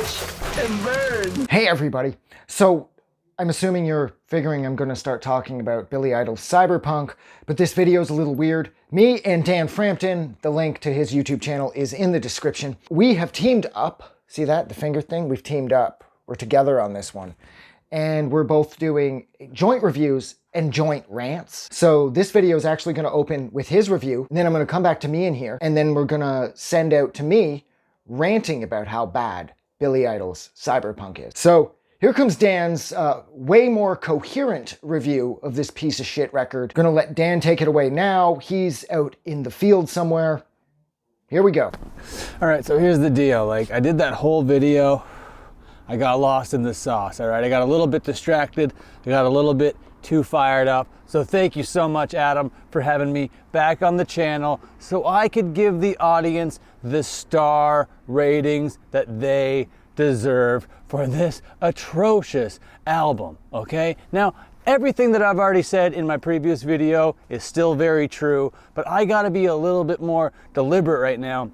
Watch and burn. Hey everybody. So I'm assuming you're figuring I'm going to start talking about Billy Idol's Cyberpunk, but this video is a little weird. Me and Dan Frampton, the link to his YouTube channel is in the description. We have teamed up. See that? The finger thing? We've teamed up. We're together on this one. And we're both doing joint reviews and joint rants. So this video is actually going to open with his review, and then I'm going to come back to me in here, and then we're going to send out to me ranting about how bad Billy Idol's Cyberpunk is. So here comes Dan's way more coherent review of this piece of shit record. Gonna let Dan take it away now. He's out in the field somewhere. Here we go. All right, so here's the deal. Like, I did that whole video. I got lost in the sauce, all right? I got a little bit distracted. I got a little bit too fired up. So thank you so much, Adam, for having me back on the channel so I could give the audience the star ratings that they deserve for this atrocious album, okay? Now, everything that I've already said in my previous video is still very true, but I gotta be a little bit more deliberate right now,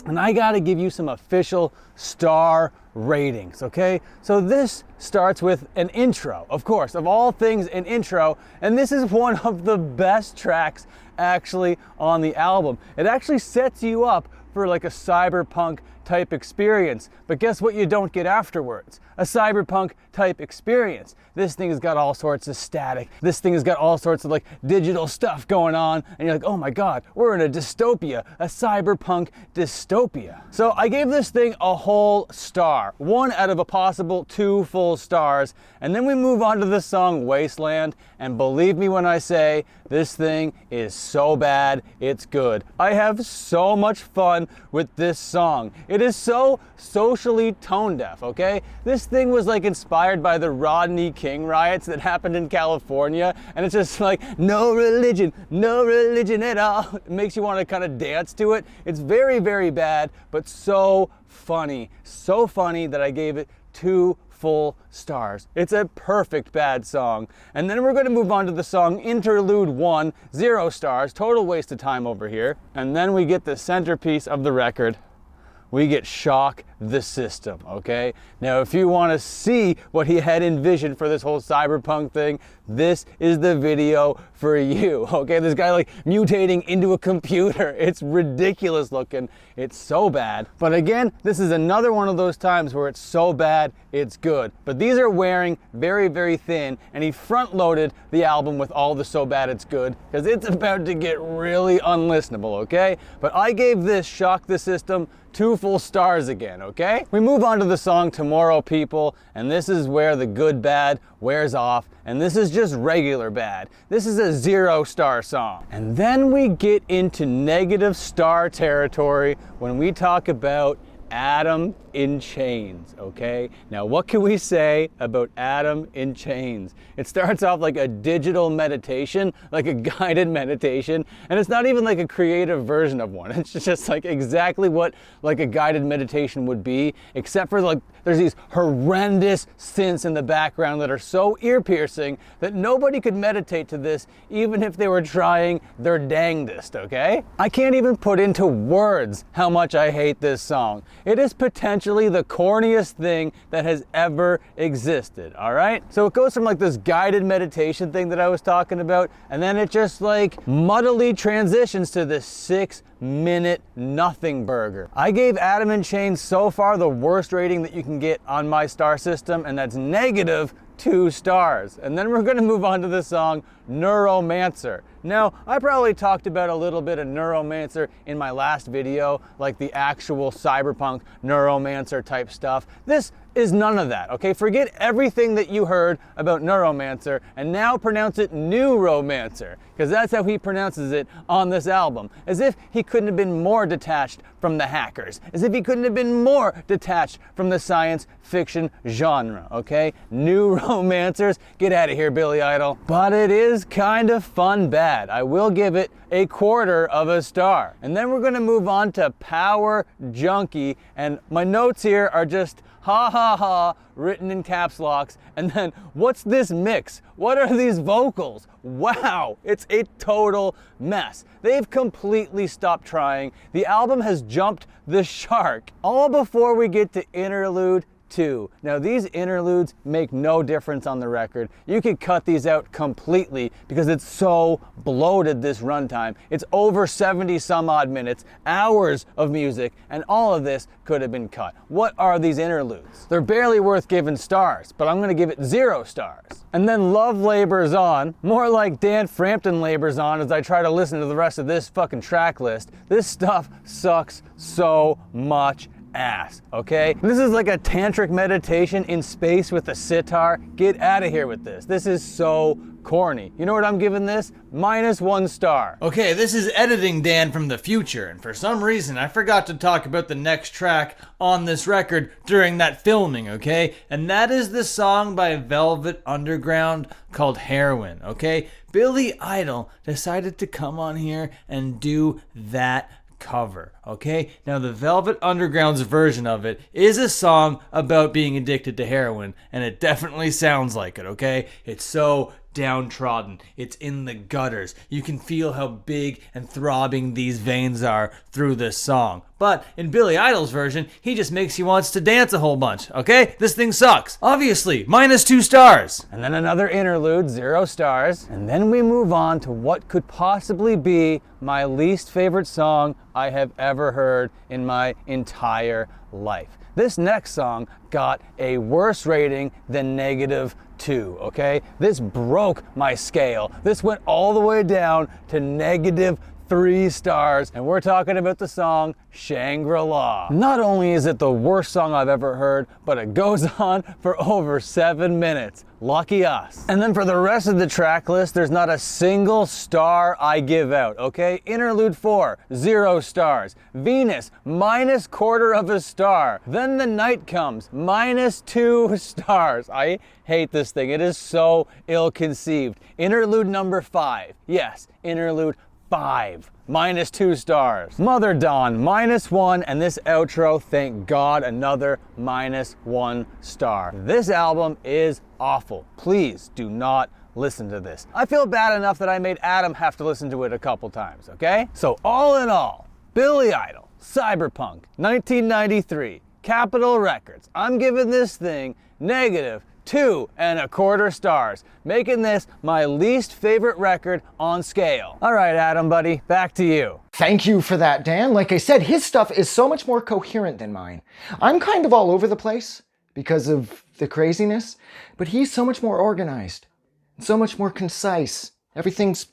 and I gotta give you some official star ratings, okay? So this starts with an intro, of course, of all things an intro, and this is one of the best tracks actually on the album. It actually sets you up for like a cyberpunk type experience, but guess what you don't get afterwards? A cyberpunk type experience. This thing has got all sorts of static. This thing has got all sorts of like digital stuff going on, and you're like, oh my god, we're in a dystopia, a cyberpunk dystopia. So I gave this thing a whole star, 1 out of a possible 2 full stars, and then we move on to the song Wasteland, and believe me when I say, this thing is so bad, it's good. I have so much fun with this song. It is so socially tone deaf, okay? This thing was like inspired by the Rodney King riots that happened in California, and it's just like, no religion at all. It makes you want to kind of dance to it. It's very, very bad, but so funny that I gave it 2 full stars. It's a perfect bad song. And then we're going to move on to the song Interlude 1, 0 stars, total waste of time over here. And then we get the centerpiece of the record. We get Shock the System, okay? Now, if you want to see what he had envisioned for this whole cyberpunk thing, this is the video for you, okay? This guy like mutating into a computer. It's ridiculous looking. It's so bad. But again, this is another one of those times where it's so bad, it's good. But these are wearing very, very thin, and he front-loaded the album with all the so bad it's good, because it's about to get really unlistenable, okay? But I gave this Shock the System 2 full stars again, okay? We move on to the song Tomorrow People, and this is where the good bad wears off, and this is just regular bad. This is a 0 star song. And then we get into negative star territory when we talk about Adam in Chains, okay? Now, what can we say about Adam in Chains? It starts off like a digital meditation, like a guided meditation, and it's not even like a creative version of one. It's just like exactly what like a guided meditation would be, except for like there's these horrendous synths in the background that are so ear-piercing that nobody could meditate to this even if they were trying their dangdest, okay? I can't even put into words how much I hate this song. It is potentially the corniest thing that has ever existed, all right? So it goes from like this guided meditation thing that I was talking about, and then it just like muddily transitions to this 6-minute nothing burger. I gave Adam in Chains so far the worst rating that you can get on my star system, and that's negative 2 stars. And then we're going to move on to the song Neuromancer. Now, I probably talked about a little bit of Neuromancer in my last video, like the actual cyberpunk Neuromancer type stuff. This is none of that, okay? Forget everything that you heard about Neuromancer and now pronounce it Neuromancer, because that's how he pronounces it on this album. As if he couldn't have been more detached from the hackers. As if he couldn't have been more detached from the science fiction genre, okay? Neuromancers, get out of here, Billy Idol. But it is kind of fun bad. I will give it a 1/4 of a star. And then we're gonna move on to Power Junkie, and my notes here are just ha ha ha, written in caps locks, and then what's this mix? What are these vocals? Wow, it's a total mess. They've completely stopped trying. The album has jumped the shark, all before we get to interlude 2. Now these interludes make no difference on the record. You could cut these out completely because it's so bloated, this runtime. It's over 70 some odd minutes, hours of music, and all of this could have been cut. What are these interludes? They're barely worth giving stars, but I'm gonna give it 0 stars. And then Love Labors On, more like Dan Frampton labors on as I try to listen to the rest of this fucking track list. This stuff sucks so much ass, okay? This is like a tantric meditation in space with a sitar. Get out of here with this. This is so corny. You know what I'm giving this? -1 star. Okay, this is editing Dan from the future, and for some reason I forgot to talk about the next track on this record during that filming, okay? And that is the song by Velvet Underground called Heroin, okay? Billy Idol decided to come on here and do that cover, okay? Now the Velvet Underground's version of it is a song about being addicted to heroin, and it definitely sounds like it, okay? It's so downtrodden. It's in the gutters. You can feel how big and throbbing these veins are through this song. But in Billy Idol's version, he just makes you want to dance a whole bunch, okay? This thing sucks. Obviously, -2 stars. And then another interlude, 0 stars. And then we move on to what could possibly be my least favorite song I have ever heard in my entire life. This next song got a worse rating than -2, okay? This broke my scale. This went all the way down to -3 stars, and we're talking about the song Shangri-La. Not only is it the worst song I've ever heard, but it goes on for over 7 minutes. Lucky us. And then for the rest of the track list, there's not a single star I give out, okay? Interlude 4, 0 stars. Venus, -1/4 star. Then the night comes, -2 stars. I hate this thing. It is so ill-conceived. Interlude number 5. Yes, interlude 5. -2 stars. Mother Dawn, -1, and this outro, thank God, another -1 star. This album is awful. Please do not listen to this. I feel bad enough that I made Adam have to listen to it a couple times, okay? So all in all, Billy Idol, Cyberpunk, 1993, Capitol Records. I'm giving this thing -2.25 stars, making this my least favorite record on scale. All right, Adam, buddy, back to you. Thank you for that, Dan. Like I said, his stuff is so much more coherent than mine. I'm kind of all over the place because of the craziness, but he's so much more organized, so much more concise. Everything's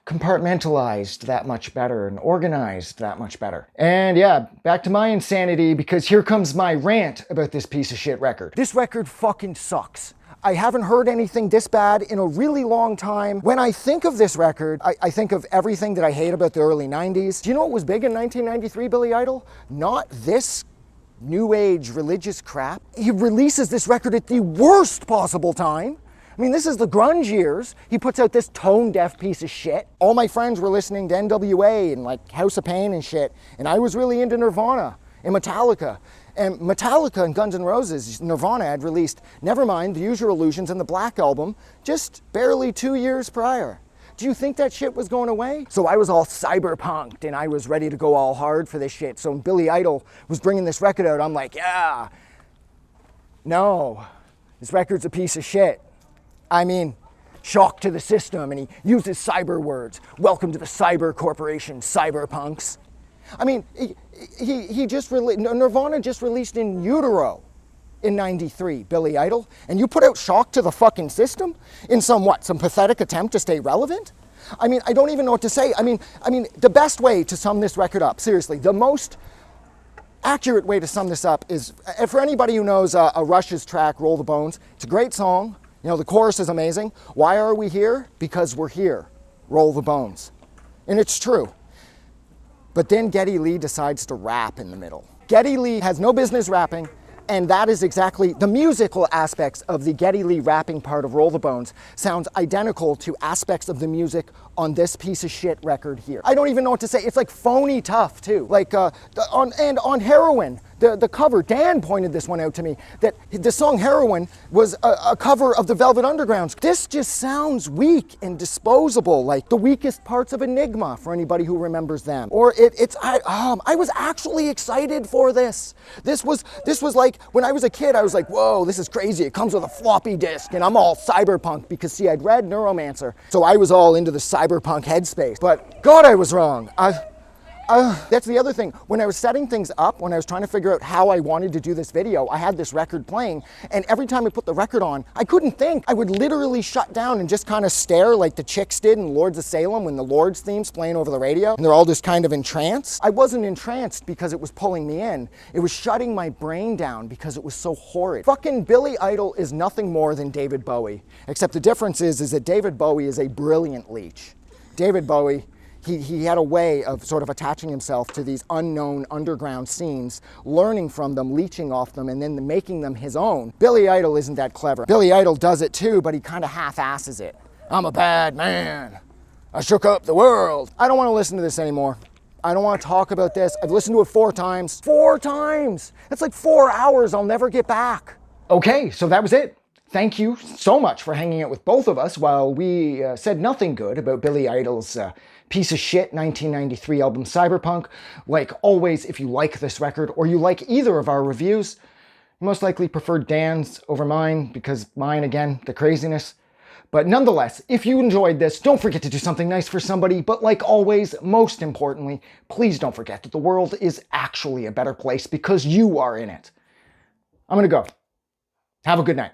compartmentalized that much better and organized that much better. And yeah, back to my insanity, because here comes my rant about this piece of shit record. This record fucking sucks. I haven't heard anything this bad in a really long time. When I think of this record, I think of everything that I hate about the early 90s. Do you know what was big in 1993, Billy Idol? Not this new age religious crap. He releases this record at the worst possible time. I mean, this is the grunge years. He puts out this tone-deaf piece of shit. All my friends were listening to NWA and like House of Pain and shit, and I was really into Nirvana and Metallica. And Metallica and Guns N' Roses, Nirvana had released Nevermind, The Use Your Illusions, and the Black Album just barely 2 years prior. Do you think that shit was going away? So I was all cyberpunked and I was ready to go all hard for this shit. So when Billy Idol was bringing this record out, I'm like, yeah, no, this record's a piece of shit. I mean, shock to the system, and he uses cyber words. Welcome to the cyber corporation, cyberpunks. I mean, Nirvana just released In Utero in 93, Billy Idol, and you put out shock to the fucking system in some pathetic attempt to stay relevant? I mean, I don't even know what to say. I mean, the best way to sum this record up, seriously, the most accurate way to sum this up is, for anybody who knows a Rush's track, Roll the Bones, it's a great song. You know, the chorus is amazing. Why are we here? Because we're here. Roll the bones. And it's true. But then Geddy Lee decides to rap in the middle. Geddy Lee has no business rapping, and that is exactly the musical aspects of the Geddy Lee rapping part of Roll the Bones sounds identical to aspects of the music on this piece of shit record here. I don't even know what to say. It's like phony tough too. Like on Heroin, the cover, Dan pointed this one out to me, that the song Heroin was a cover of the Velvet Underground. This just sounds weak and disposable, like the weakest parts of Enigma for anybody who remembers them. Or I was actually excited for this. This was like, when I was a kid, I was like, whoa, this is crazy. It comes with a floppy disk, and I'm all cyberpunk, because see, I'd read Neuromancer, so I was all into the cyberpunk headspace. But God, I was wrong. That's the other thing. When I was setting things up, when I was trying to figure out how I wanted to do this video, I had this record playing, and every time I put the record on, I couldn't think. I would literally shut down and just kind of stare like the chicks did in Lords of Salem when the Lords theme's playing over the radio, and they're all just kind of entranced. I wasn't entranced because it was pulling me in. It was shutting my brain down because it was so horrid. Fucking Billy Idol is nothing more than David Bowie, except the difference is that David Bowie is a brilliant leech. David Bowie, he had a way of sort of attaching himself to these unknown underground scenes, learning from them, leeching off them, and then making them his own. Billy Idol isn't that clever. Billy Idol does it too, but he kind of half-asses it. I'm a bad man. I shook up the world. I don't want to listen to this anymore. I don't want to talk about this. I've listened to it 4 times. 4 times! That's like 4 hours I'll never get back. Okay, so that was it. Thank you so much for hanging out with both of us while we said nothing good about Billy Idol's piece of shit 1993 album Cyberpunk. Like always, if you like this record or you like either of our reviews, you most likely prefer Dan's over mine, because mine, again, the craziness. But nonetheless, if you enjoyed this, don't forget to do something nice for somebody. But like always, most importantly, please don't forget that the world is actually a better place because you are in it. I'm gonna go. Have a good night.